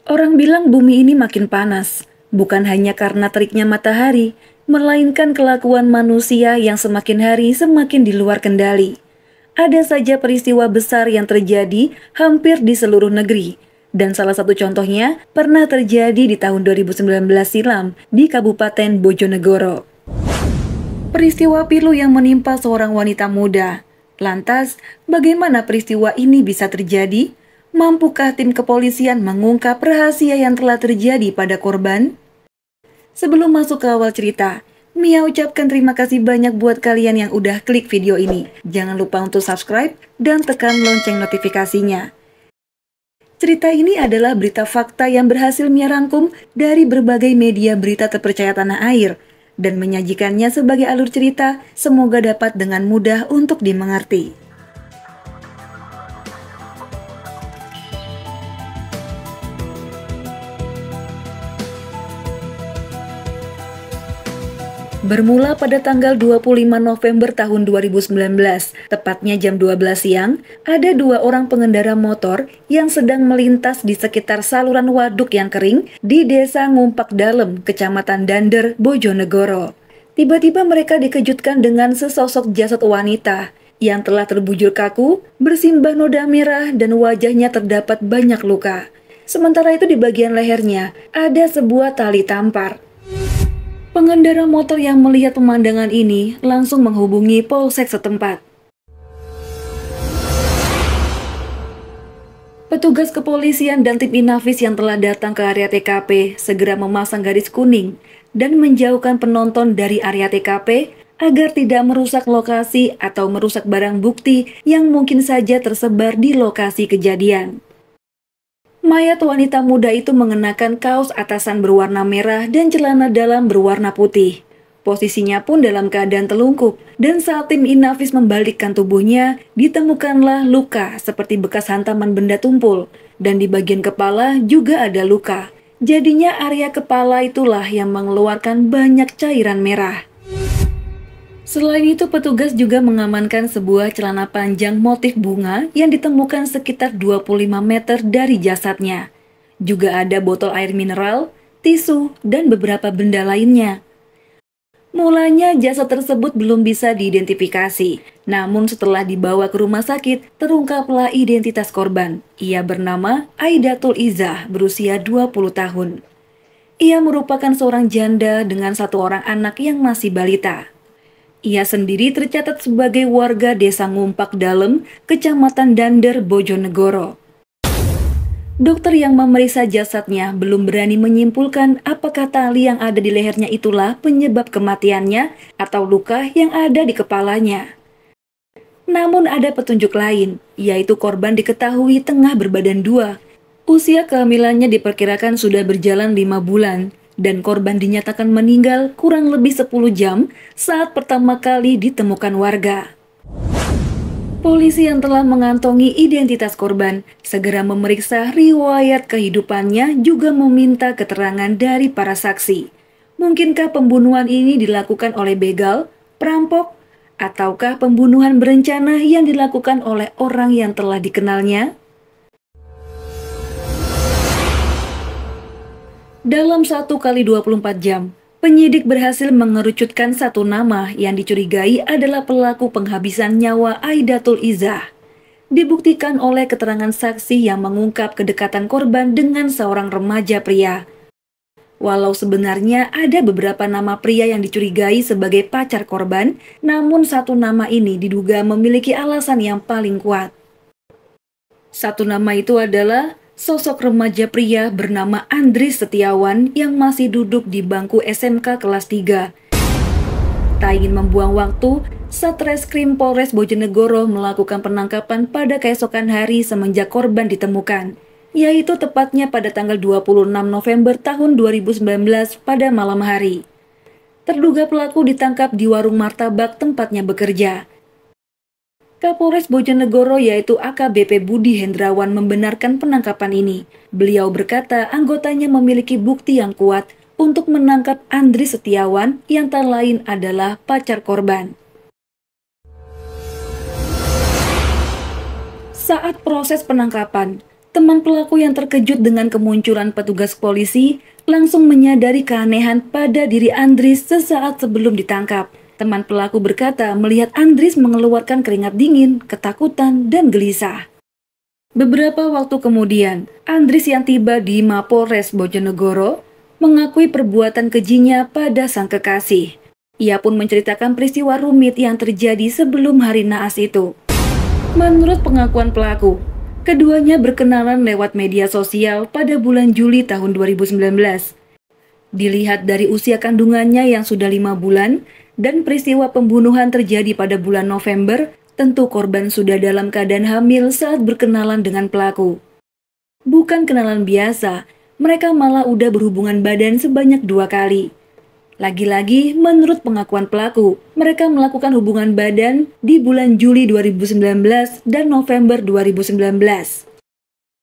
Orang bilang bumi ini makin panas, bukan hanya karena teriknya matahari, melainkan kelakuan manusia yang semakin hari semakin di luar kendali. Ada saja peristiwa besar yang terjadi hampir di seluruh negeri, dan salah satu contohnya pernah terjadi di tahun 2019 silam di Kabupaten Bojonegoro. Peristiwa pilu yang menimpa seorang wanita muda. Lantas, bagaimana peristiwa ini bisa terjadi? Mampukah tim kepolisian mengungkap rahasia yang telah terjadi pada korban? Sebelum masuk ke awal cerita, Mia ucapkan terima kasih banyak buat kalian yang udah klik video ini. Jangan lupa untuk subscribe dan tekan lonceng notifikasinya. Cerita ini adalah berita fakta yang berhasil Mia rangkum dari berbagai media berita terpercaya tanah air dan menyajikannya sebagai alur cerita, semoga dapat dengan mudah untuk dimengerti. Bermula pada tanggal 25 November tahun 2019, tepatnya jam 12 siang, ada dua orang pengendara motor yang sedang melintas di sekitar saluran waduk yang kering di Desa Ngumpak Dalem, Kecamatan Dander, Bojonegoro. Tiba-tiba mereka dikejutkan dengan sesosok jasad wanita yang telah terbujur kaku, bersimbah noda merah dan wajahnya terdapat banyak luka. Sementara itu di bagian lehernya ada sebuah tali tampar. Pengendara motor yang melihat pemandangan ini langsung menghubungi polsek setempat. Petugas kepolisian dan tim Inafis yang telah datang ke area TKP segera memasang garis kuning dan menjauhkan penonton dari area TKP agar tidak merusak lokasi atau merusak barang bukti yang mungkin saja tersebar di lokasi kejadian. Mayat wanita muda itu mengenakan kaos atasan berwarna merah dan celana dalam berwarna putih. Posisinya pun dalam keadaan telungkup, dan saat tim Inafis membalikkan tubuhnya, ditemukanlah luka seperti bekas hantaman benda tumpul, dan di bagian kepala juga ada luka. Jadinya area kepala itulah yang mengeluarkan banyak cairan merah. Selain itu, petugas juga mengamankan sebuah celana panjang motif bunga yang ditemukan sekitar 25 meter dari jasadnya. Juga ada botol air mineral, tisu, dan beberapa benda lainnya. Mulanya jasad tersebut belum bisa diidentifikasi, namun setelah dibawa ke rumah sakit, terungkaplah identitas korban. Ia bernama Aidatul Izzah, berusia 20 tahun. Ia merupakan seorang janda dengan satu orang anak yang masih balita. Ia sendiri tercatat sebagai warga Desa Ngumpak Dalem, Kecamatan Dander, Bojonegoro. Dokter yang memeriksa jasadnya belum berani menyimpulkan apakah tali yang ada di lehernya itulah penyebab kematiannya atau luka yang ada di kepalanya. Namun ada petunjuk lain, yaitu korban diketahui tengah berbadan dua. Usia kehamilannya diperkirakan sudah berjalan 5 bulan. Dan korban dinyatakan meninggal kurang lebih 10 jam saat pertama kali ditemukan warga. Polisi yang telah mengantongi identitas korban segera memeriksa riwayat kehidupannya, juga meminta keterangan dari para saksi. Mungkinkah pembunuhan ini dilakukan oleh begal, perampok, ataukah pembunuhan berencana yang dilakukan oleh orang yang telah dikenalnya? Dalam 1 kali 24 jam, penyidik berhasil mengerucutkan satu nama yang dicurigai adalah pelaku penghabisan nyawa Aidatul Izzah. Dibuktikan oleh keterangan saksi yang mengungkap kedekatan korban dengan seorang remaja pria. Walau sebenarnya ada beberapa nama pria yang dicurigai sebagai pacar korban, namun satu nama ini diduga memiliki alasan yang paling kuat. Satu nama itu adalah sosok remaja pria bernama Andris Setiawan yang masih duduk di bangku SMK kelas 3. Tak ingin membuang waktu, Satreskrim Polres Bojonegoro melakukan penangkapan pada keesokan hari semenjak korban ditemukan, yaitu tepatnya pada tanggal 26 November tahun 2019 pada malam hari. Terduga pelaku ditangkap di warung martabak tempatnya bekerja. Kapolres Bojonegoro yaitu AKBP Budi Hendrawan membenarkan penangkapan ini. Beliau berkata anggotanya memiliki bukti yang kuat untuk menangkap Andris Setiawan yang tak lain adalah pacar korban. Saat proses penangkapan, Teman pelaku yang terkejut dengan kemunculan petugas polisi langsung menyadari keanehan pada diri Andris sesaat sebelum ditangkap. Teman pelaku berkata melihat Andris mengeluarkan keringat dingin, ketakutan, dan gelisah. Beberapa waktu kemudian, Andris yang tiba di Mapolres Bojonegoro mengakui perbuatan kejinya pada sang kekasih. Ia pun menceritakan peristiwa rumit yang terjadi sebelum hari naas itu. Menurut pengakuan pelaku, keduanya berkenalan lewat media sosial pada bulan Juli tahun 2019. Dilihat dari usia kandungannya yang sudah 5 bulan dan peristiwa pembunuhan terjadi pada bulan November, tentu korban sudah dalam keadaan hamil saat berkenalan dengan pelaku. Bukan kenalan biasa, mereka malah udah berhubungan badan sebanyak 2 kali. Lagi-lagi, menurut pengakuan pelaku, mereka melakukan hubungan badan di bulan Juli 2019 dan November 2019.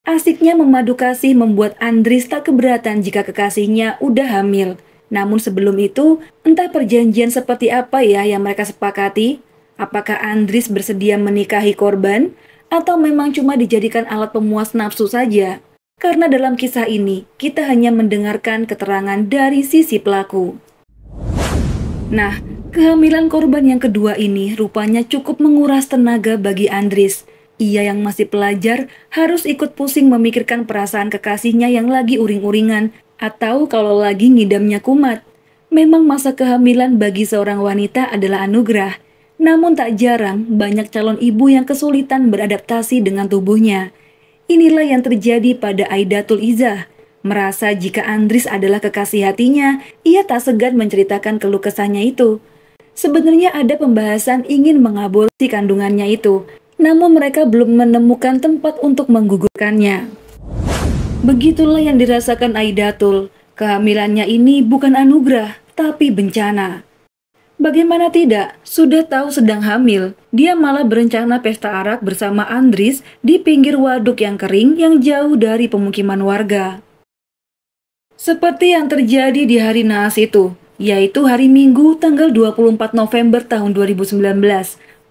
Asiknya memadu kasih membuat Andris tak keberatan jika kekasihnya udah hamil. Namun sebelum itu, entah perjanjian seperti apa ya yang mereka sepakati. Apakah Andris bersedia menikahi korban atau memang cuma dijadikan alat pemuas nafsu saja? Karena dalam kisah ini, kita hanya mendengarkan keterangan dari sisi pelaku. Nah, kehamilan korban yang kedua ini rupanya cukup menguras tenaga bagi Andris. Ia yang masih pelajar harus ikut pusing memikirkan perasaan kekasihnya yang lagi uring-uringan atau kalau lagi ngidamnya kumat. Memang masa kehamilan bagi seorang wanita adalah anugerah. Namun tak jarang banyak calon ibu yang kesulitan beradaptasi dengan tubuhnya. Inilah yang terjadi pada Aidatul Izzah. Merasa jika Andris adalah kekasih hatinya, ia tak segan menceritakan keluh kesahnya itu. Sebenarnya ada pembahasan ingin mengaborsi kandungannya itu, namun mereka belum menemukan tempat untuk menggugurkannya. Begitulah yang dirasakan Aidatul. Kehamilannya ini bukan anugerah, tapi bencana. Bagaimana tidak, sudah tahu sedang hamil, dia malah berencana pesta arak bersama Andris di pinggir waduk yang kering yang jauh dari pemukiman warga. Seperti yang terjadi di hari naas itu, yaitu hari Minggu tanggal 24 November tahun 2019.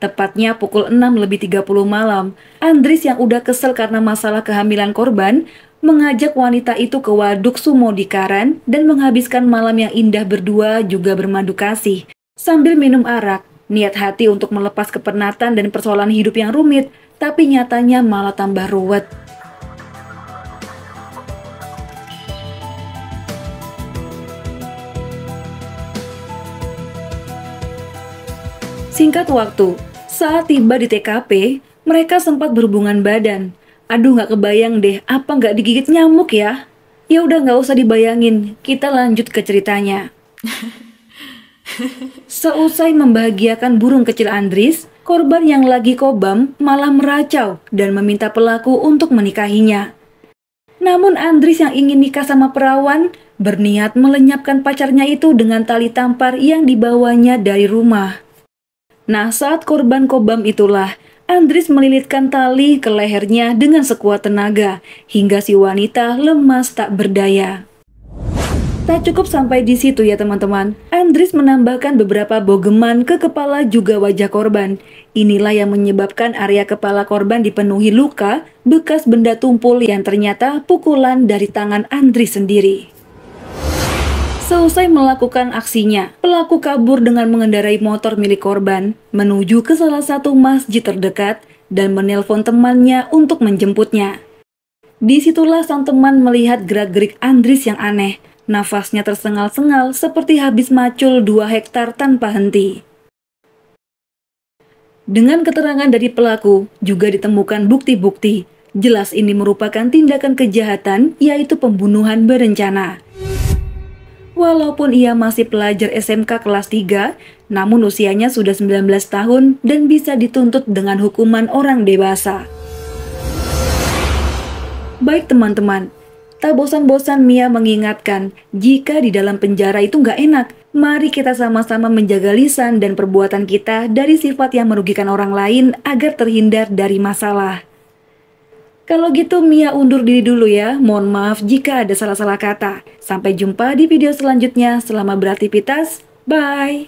Tepatnya pukul 6:30 malam, Andris yang udah kesel karena masalah kehamilan korban, mengajak wanita itu ke waduk Sumodikaran dan menghabiskan malam yang indah berdua juga bermadu kasih. Sambil minum arak, niat hati untuk melepas kepenatan dan persoalan hidup yang rumit, tapi nyatanya malah tambah ruwet. Singkat waktu, saat tiba di TKP, mereka sempat berhubungan badan. Aduh, nggak kebayang deh, apa nggak digigit nyamuk ya? Ya udah nggak usah dibayangin, kita lanjut ke ceritanya. Seusai membahagiakan burung kecil Andris, korban yang lagi kobam malah meracau dan meminta pelaku untuk menikahinya. Namun Andris yang ingin nikah sama perawan, berniat melenyapkan pacarnya itu dengan tali tampar yang dibawanya dari rumah. Nah, saat korban kobam itulah, Andris melilitkan tali ke lehernya dengan sekuat tenaga, hingga si wanita lemas tak berdaya. Tak cukup sampai di situ ya teman-teman, Andris menambahkan beberapa bogeman ke kepala juga wajah korban. Inilah yang menyebabkan area kepala korban dipenuhi luka, bekas benda tumpul yang ternyata pukulan dari tangan Andris sendiri. Seusai melakukan aksinya, pelaku kabur dengan mengendarai motor milik korban, menuju ke salah satu masjid terdekat dan menelpon temannya untuk menjemputnya. Disitulah sang teman melihat gerak-gerik Andris yang aneh. Nafasnya tersengal-sengal seperti habis macul 2 hektar tanpa henti. Dengan keterangan dari pelaku, juga ditemukan bukti-bukti. Jelas ini merupakan tindakan kejahatan, yaitu pembunuhan berencana. Walaupun ia masih pelajar SMK kelas 3, namun usianya sudah 19 tahun dan bisa dituntut dengan hukuman orang dewasa. Baik teman-teman, tak bosan-bosan Mia mengingatkan, jika di dalam penjara itu nggak enak, mari kita sama-sama menjaga lisan dan perbuatan kita dari sifat yang merugikan orang lain agar terhindar dari masalah. Kalau gitu Mia undur diri dulu ya, mohon maaf jika ada salah-salah kata. Sampai jumpa di video selanjutnya, selamat beraktivitas, bye!